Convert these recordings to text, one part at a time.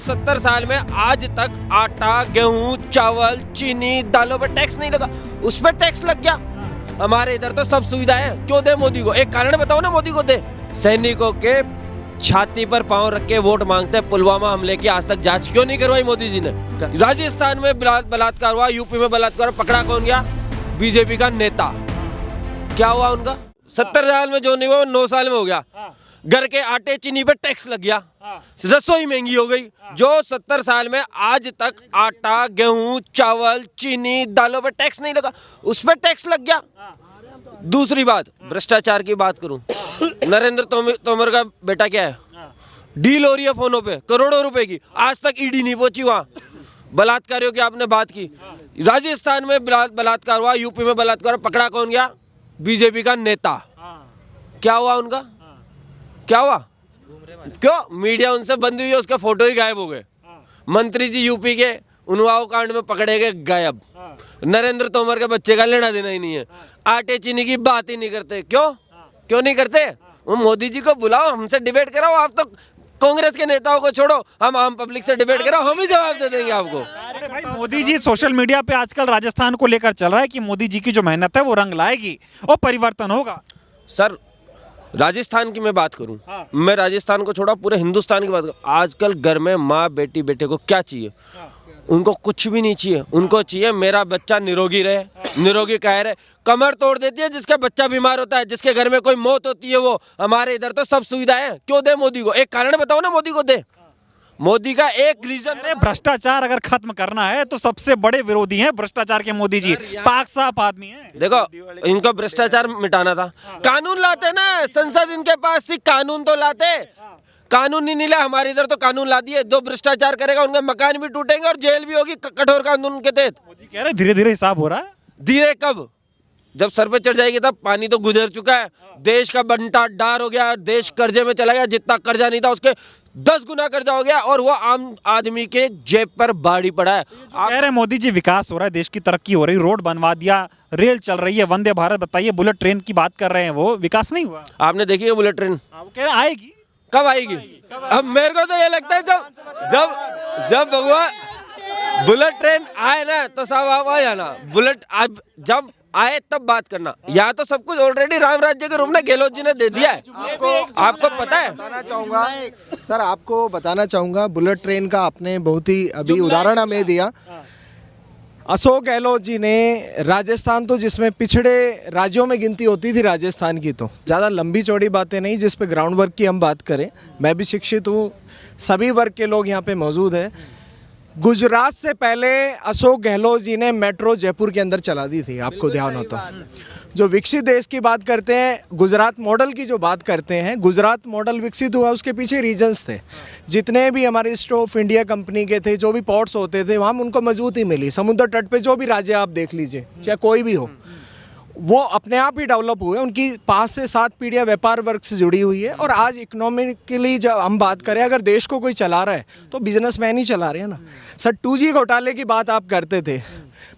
70 साल में आज तक आटा, गेहूं, चावल, चीनी, दालों पर टैक्स नहीं लगा, उस पर टैक्स लग गया। हमारे इधर तो सब सुविधाएं हैं, क्यों दे मोदी को? एक कारण बताओ ना, मोदी को दे। सैनिकों के छाती पर पांव रख के वोट मांगते हैं। पुलवामा हमले की आज तक जांच क्यों नहीं करवाई मोदी जी ने? राजस्थान में बलात्कार हुआ, यूपी में बलात्कार, पकड़ा कौन गया? बीजेपी का नेता। क्या हुआ उनका? 70 साल में जो नहीं हुआ 9 साल में हो गया। घर के आटे चीनी पे टैक्स लग गया, रसोई महंगी हो गई। जो 70 साल में आज तक आटा, गेहूं, चावल, चीनी, दालों पे टैक्स नहीं लगा, उस पर टैक्स लग गया। दूसरी बात, भ्रष्टाचार की बात करूं, नरेंद्र तोमर का बेटा क्या है? डील हो रही है फोनों पे करोड़ों रुपए की, आज तक ईडी नहीं पहुंची वहां। बलात्कारियों की आपने बात की, राजस्थान में बलात्कार हुआ, यूपी में बलात्कार, पकड़ा कौन गया? बीजेपी का नेता। क्या हुआ उनका? क्या हुआ? क्यों? मीडिया उनसे बंद हुई है, उसके फोटो ही गायब हो गए। मंत्री जी यूपी के उन्नाव कांड में पकड़े गए, गायब। नरेंद्र तोमर के बच्चे का लेना देना ही नहीं है। आटे चीनी की बात ही नहीं करते। क्यों नहीं करते? वो मोदी जी को बुलाओ, हमसे डिबेट कराओ। आप तो कांग्रेस के नेताओं को छोड़ो, हम आम पब्लिक से डिबेट कराओ, हम ही जवाब दे देंगे आपको। अरे भाई, मोदी जी सोशल मीडिया पे आजकल राजस्थान को लेकर चल रहा है कि मोदी जी की जो मेहनत है वो रंग लाएगी और परिवर्तन होगा। सर, राजस्थान की मैं बात करूं, मैं राजस्थान को छोड़ा पूरे हिंदुस्तान की बात करूं, आजकल घर में माँ बेटी बेटे को क्या चाहिए? उनको कुछ भी नहीं चाहिए। उनको चाहिए मेरा बच्चा निरोगी रहे, निरोगी काहे रहे। कमर तोड़ देती है जिसका बच्चा बीमार होता है, जिसके घर में कोई मौत होती है वो। हमारे इधर तो सब सुविधाएं हैं, क्यों दे मोदी को? एक कारण बताओ ना, मोदी को दे। मोदी का एक रीजन है, भ्रष्टाचार अगर खत्म करना है तो सबसे बड़े विरोधी हैं भ्रष्टाचार के मोदी जी। पाक साफ आदमी हैं। देखो, इनको भ्रष्टाचार मिटाना था, कानून लाते ना। संसद इनके पास थी, कानून तो लाते। कानून नहीं मिला, हमारे इधर तो कानून ला दिए। जो भ्रष्टाचार करेगा उनके मकान भी टूटेंगे और जेल भी होगी कठोर कानून के तहत। मोदी कह रहे धीरे धीरे हिसाब हो रहा है। धीरे कब? जब सर पे चढ़ जाएगी तब। पानी तो गुजर चुका है, देश का बंटा डार हो गया, देश कर्जे में चला गया। जितना कर्जा नहीं था उसके 10 गुना कर्जा हो गया, और वो आम आदमी के जेब पर बाड़ी पड़ा है। कह रहे हैं मोदी जी विकास हो रहा है, देश की तरक्की हो रही, रोड बनवा दिया, रेल चल रही है, वंदे भारत। बताइए, बुलेट ट्रेन की बात कर रहे हैं, वो विकास नहीं हुआ? आपने देखी है बुलेट ट्रेन? वो कह रहे आएगी। कब आएगी? अब मेरे को तो ये लगता है जब भगवान बुलेट ट्रेन आए ना तो सब आप आ जाना। बुलेट अब जब आए तब बात करना। यहाँ तो सब कुछ ऑलरेडी राम राज्य के रूप में गहलोत जी ने दे दिया है। आपको पता है? बताना चाहूँगा सर, आपको बताना चाहूँगा, बुलेट ट्रेन का आपने बहुत ही अभी उदाहरण हमें दिया। अशोक गहलोत जी ने राजस्थान, तो जिसमें पिछड़े राज्यों में गिनती होती थी राजस्थान की, तो ज़्यादा लंबी चौड़ी बातें नहीं, जिस पे ग्राउंड वर्क की हम बात करें। मैं भी शिक्षित हूँ, सभी वर्ग के लोग यहाँ पे मौजूद हैं। गुजरात से पहले अशोक गहलोत जी ने मेट्रो जयपुर के अंदर चला दी थी, आपको ध्यान हो तो। जो विकसित देश की बात करते हैं, गुजरात मॉडल की जो बात करते हैं, गुजरात मॉडल विकसित हुआ, उसके पीछे रीजन्स थे। जितने भी हमारे ईस्ट ऑफ इंडिया कंपनी के थे, जो भी पोर्ट्स होते थे, वहाँ उनको मजबूती मिली। समुद्र तट पे जो भी राज्य आप देख लीजिए, चाहे कोई भी हो, वो अपने आप ही डेवलप हुए। उनकी 5 से 7 पीढ़ियाँ व्यापार वर्ग से जुड़ी हुई है। और आज इकोनॉमिकली जब हम बात करें, अगर देश को कोई चला रहा है तो बिजनेसमैन ही चला रहे हैं ना। सर, 2G घोटाले की बात आप करते थे,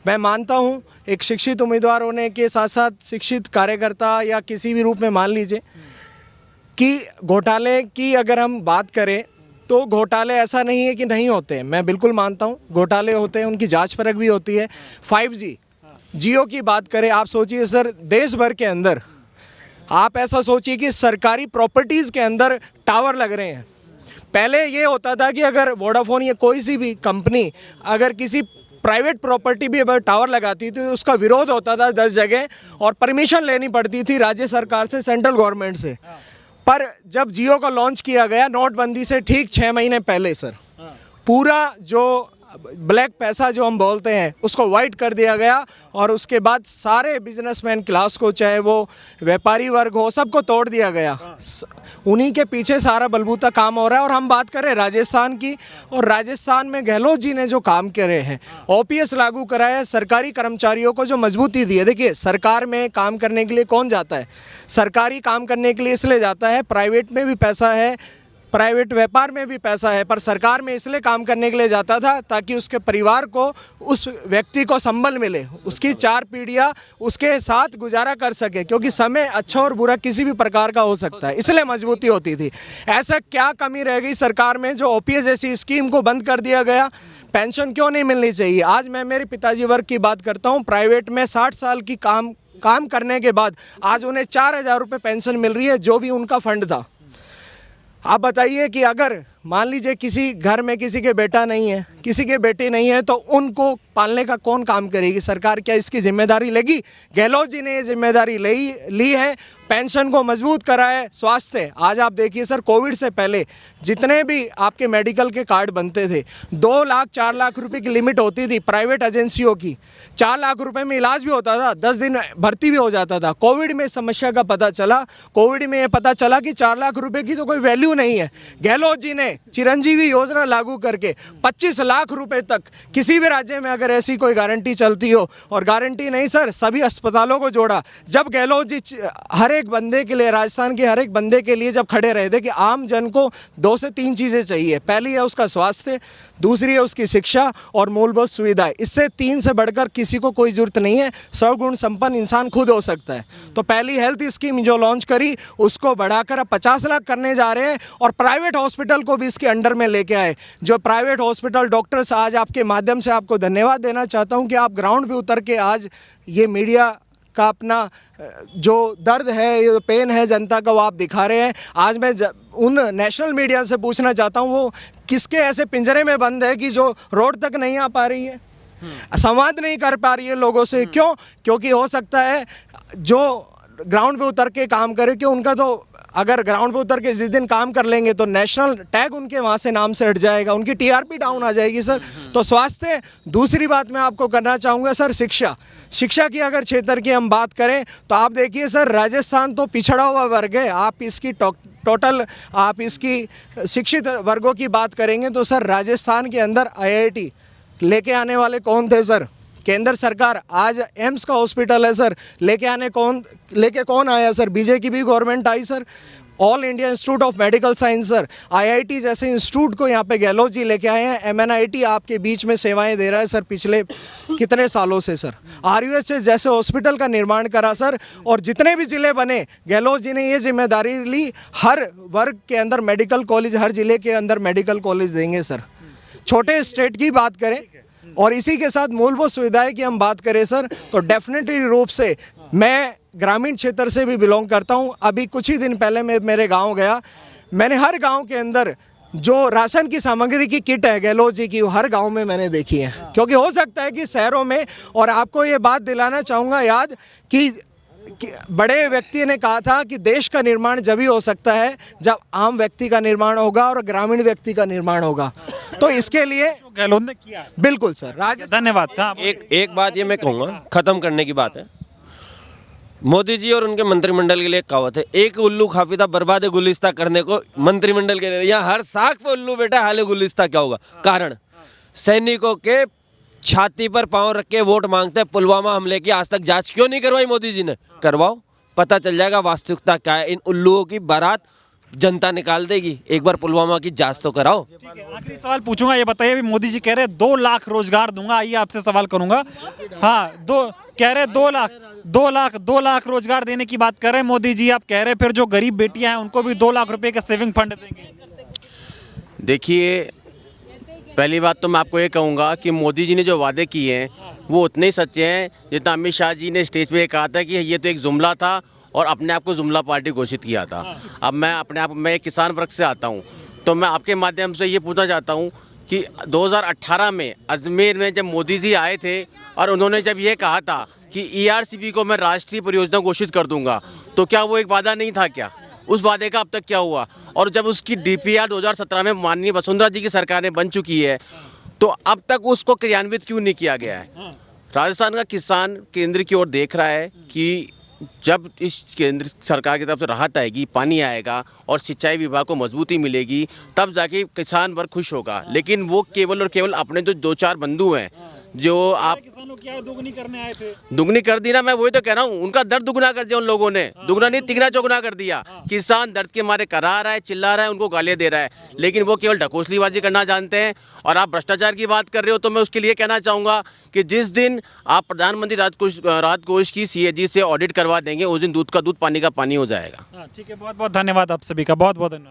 मैं मानता हूँ एक शिक्षित उम्मीदवार होने के साथ साथ शिक्षित कार्यकर्ता या किसी भी रूप में मान लीजिए कि घोटाले की अगर हम बात करें तो घोटाले ऐसा नहीं है कि नहीं होते हैं। मैं बिल्कुल मानता हूँ घोटाले होते हैं, उनकी जांच परख भी होती है। 5G जियो की बात करें, आप सोचिए सर, देश भर के अंदर आप ऐसा सोचिए कि सरकारी प्रॉपर्टीज़ के अंदर टावर लग रहे हैं। पहले ये होता था कि अगर वोडाफोन या कोई सी भी कंपनी अगर किसी प्राइवेट प्रॉपर्टी भी अगर टावर लगाती थी तो उसका विरोध होता था 10 जगह, और परमिशन लेनी पड़ती थी राज्य सरकार से, सेंट्रल गवर्नमेंट से। पर जब जियो को लॉन्च किया गया नोटबंदी से ठीक 6 महीने पहले, सर, पूरा जो ब्लैक पैसा जो हम बोलते हैं उसको वाइट कर दिया गया। और उसके बाद सारे बिजनेसमैन क्लास को, चाहे वो व्यापारी वर्ग हो, सबको तोड़ दिया गया। उन्हीं के पीछे सारा बलबूता काम हो रहा है। और हम बात करें राजस्थान की, और राजस्थान में गहलोत जी ने जो काम करे हैं, OPS लागू कराया, सरकारी कर्मचारियों को जो मजबूती दी है। देखिए, सरकार में काम करने के लिए कौन जाता है? सरकारी काम करने के लिए इसलिए जाता है, प्राइवेट में भी पैसा है, प्राइवेट व्यापार में भी पैसा है, पर सरकार में इसलिए काम करने के लिए जाता था ताकि उसके परिवार को, उस व्यक्ति को संबल मिले, उसकी 4 पीढ़ियां उसके साथ गुजारा कर सके, क्योंकि समय अच्छा और बुरा किसी भी प्रकार का हो सकता है, इसलिए मजबूती होती थी। ऐसा क्या कमी रह गई सरकार में जो ओपीएस जैसी स्कीम को बंद कर दिया गया? पेंशन क्यों नहीं मिलनी चाहिए? आज मैं मेरे पिताजी वर्ग की बात करता हूँ, प्राइवेट में 60 साल की काम करने के बाद आज उन्हें 4,000 रुपये पेंशन मिल रही है, जो भी उनका फंड था। आप बताइए कि अगर मान लीजिए किसी घर में किसी के बेटा नहीं है, किसी के बेटे नहीं है, तो उनको पालने का कौन काम करेगी? सरकार क्या इसकी जिम्मेदारी लेगी? गहलोत जी ने ये जिम्मेदारी ली है, पेंशन को मजबूत करा है। स्वास्थ्य, आज आप देखिए सर, कोविड से पहले जितने भी आपके मेडिकल के कार्ड बनते थे, 2 लाख 4 लाख रुपए की लिमिट होती थी प्राइवेट एजेंसियों की। 4 लाख रुपए में इलाज भी होता था, 10 दिन भर्ती भी हो जाता था। कोविड में समस्या का पता चला, कोविड में ये पता चला कि 4 लाख रुपए की तो कोई वैल्यू नहीं है। गहलोत जी ने चिरंजीवी योजना लागू करके 25 लाख रुपए तक, किसी भी राज्य में अगर ऐसी कोई गारंटी चलती हो, और गारंटी नहीं सर, सभी अस्पतालों को जोड़ा। जब गहलोत जी हर एक बंदे के लिए, राजस्थान के हर एक बंदे के लिए जब खड़े रहे थे कि आम जन को 2 से 3 चीज़ें चाहिए, पहली है उसका स्वास्थ्य, दूसरी है उसकी शिक्षा और मूलभूत सुविधाएं। इससे 3 से बढ़कर किसी को कोई जरूरत नहीं है, सर्वगुण संपन्न इंसान खुद हो सकता है। तो पहली हेल्थ स्कीम जो लॉन्च करी, उसको बढ़ाकर अब 50 लाख करने जा रहे हैं, और प्राइवेट हॉस्पिटल को भी इसके अंडर में लेके आए। जो प्राइवेट हॉस्पिटल डॉक्टर्स, आज आपके माध्यम से आपको धन्यवाद देना चाहता हूं कि आप ग्राउंड पे उतर के आज ये मीडिया का अपना जो दर्द है, ये पेन है जनता का, वो आप दिखा रहे हैं। आज मैं उन नेशनल मीडिया से पूछना चाहता हूं, वो किसके ऐसे पिंजरे में बंद है कि जो रोड तक नहीं आ पा रही है, संवाद नहीं कर पा रही है लोगों से? क्यों? क्योंकि हो सकता है जो ग्राउंड पे उतर के काम करे, कि उनका तो अगर ग्राउंड पे उतर के जिस दिन काम कर लेंगे तो नेशनल टैग उनके वहाँ से नाम से हट जाएगा, उनकी टीआरपी डाउन आ जाएगी सर। तो स्वास्थ्य, दूसरी बात मैं आपको करना चाहूँगा सर, शिक्षा की अगर क्षेत्र की हम बात करें तो आप देखिए सर, राजस्थान तो पिछड़ा हुआ वर्ग है। आप इसकी टोटल आप इसकी शिक्षित वर्गों की बात करेंगे तो सर, राजस्थान के अंदर IIT लेके आने वाले कौन थे सर? केंद्र सरकार। आज एम्स का हॉस्पिटल है सर, लेके कौन आया सर? बीजेपी की government I sir. All India institute of medical science sir, IIT जैसे इंस्टीट्यूट को यहाँ पे गहलोत जी लेके आए हैं। MNIT आपके बीच में सेवाएं दे रहा है सर पिछले कितने सालों से सर। RUHS जैसे हॉस्पिटल का निर्माण करा सर, और जितने भी ज़िले बने, गहलोत जी ने ये जिम्मेदारी ली, हर वर्ग के अंदर मेडिकल कॉलेज, हर ज़िले के अंदर मेडिकल कॉलेज देंगे सर। छोटे स्टेट की बात करें और इसी के साथ मूलभूत सुविधाएं की हम बात करें सर, तो डेफिनेटली रूप से मैं ग्रामीण क्षेत्र से भी बिलोंग करता हूं। अभी कुछ ही दिन पहले मैं मेरे गांव गया, मैंने हर गांव के अंदर जो राशन की सामग्री की किट है गहलोत जी की, वो हर गांव में मैंने देखी है। क्योंकि हो सकता है कि शहरों में, और आपको ये बात दिलाना चाहूँगा याद कि बड़े व्यक्ति ने कहा था कि देश का निर्माण जब ही हो सकता है जब आम व्यक्ति का निर्माण होगा और ग्रामीण व्यक्ति का निर्माण होगा। तो इसके लिए गहलोत ने किया। बिल्कुल सर, धन्यवाद। एक बात ये मैं कहूँगा, खत्म करने की बात है। मोदी जी और उनके मंत्रिमंडल के लिए एक कहावत है, एक उल्लू काफी था बर्बाद गुलिस्ता करने को मंत्रिमंडल के लिए। यहाँ हर साख पे उल्लू बेटा, हाले गुलिस्ता क्या होगा? कारण सैनिकों के छाती पर पांव रख के वोट मांगते हैं। पुलवामा हमले की आज तक जांच क्यों नहीं करवाई मोदी जी ने? करवाओ, पता चल जाएगा वास्तविकता क्या है। इन उल्लुओं की बारात जनता निकाल देगी। एक बार पुलवामा की जांच तो कराओ। आखिरी सवाल पूछूंगा, ये बताइए, अभी मोदी जी कह रहे हैं 2 लाख रोजगार दूंगा। आइए आपसे सवाल करूंगा। हाँ, कह रहे 2 लाख रोजगार देने की बात कर रहे हैं मोदी जी। आप कह रहे हैं फिर जो गरीब बेटियां हैं उनको भी 2 लाख रुपए का सेविंग फंड देंगे। देखिए, पहली बात तो मैं आपको ये कहूँगा कि मोदी जी ने जो वादे किए हैं वो उतने ही सच्चे हैं जितना अमित शाह जी ने स्टेज पे कहा था कि ये तो एक जुमला था और अपने आप को जुमला पार्टी घोषित किया था। अब मैं एक किसान वर्ग से आता हूँ, तो मैं आपके माध्यम से ये पूछना चाहता हूँ कि 2018 में अजमेर में जब मोदी जी आए थे और उन्होंने जब ये कहा था कि ERCP को मैं राष्ट्रीय परियोजना घोषित कर दूंगा, तो क्या वो एक वादा नहीं था क्या? उस वादे का अब तक क्या हुआ? और जब उसकी DPR 2017 में माननीय वसुंधरा जी की सरकार ने बन चुकी है, तो अब तक उसको क्रियान्वित क्यों नहीं किया गया है? राजस्थान का किसान केंद्र की ओर देख रहा है कि जब इस केंद्र सरकार की तरफ से राहत आएगी, पानी आएगा और सिंचाई विभाग को मजबूती मिलेगी, तब जाके किसान वर्ग खुश होगा। लेकिन वो केवल और केवल अपने जो 2-4 बंधु हैं जो आप किसानों की आय दोगुनी करने आए थे। दुगनी कर दी ना, मैं वही तो कह रहा हूँ, उनका दर्द दुगना कर दिया उन लोगों ने, दुगना नहीं तिगना चौगुना कर दिया। किसान दर्द के मारे करा रहा है, चिल्ला रहा है, उनको गालियाँ दे रहा है, लेकिन वो केवल ढकोसलीबाजी करना जानते हैं। और आप भ्रष्टाचार की बात कर रहे हो तो मैं उसके लिए कहना चाहूँगा कि जिस दिन आप प्रधानमंत्री राहत कोष की CAG से ऑडिट करवा देंगे, उस दिन दूध का दूध पानी का पानी हो जाएगा। हाँ ठीक है, बहुत बहुत धन्यवाद आप सभी का, बहुत बहुत धन्यवाद।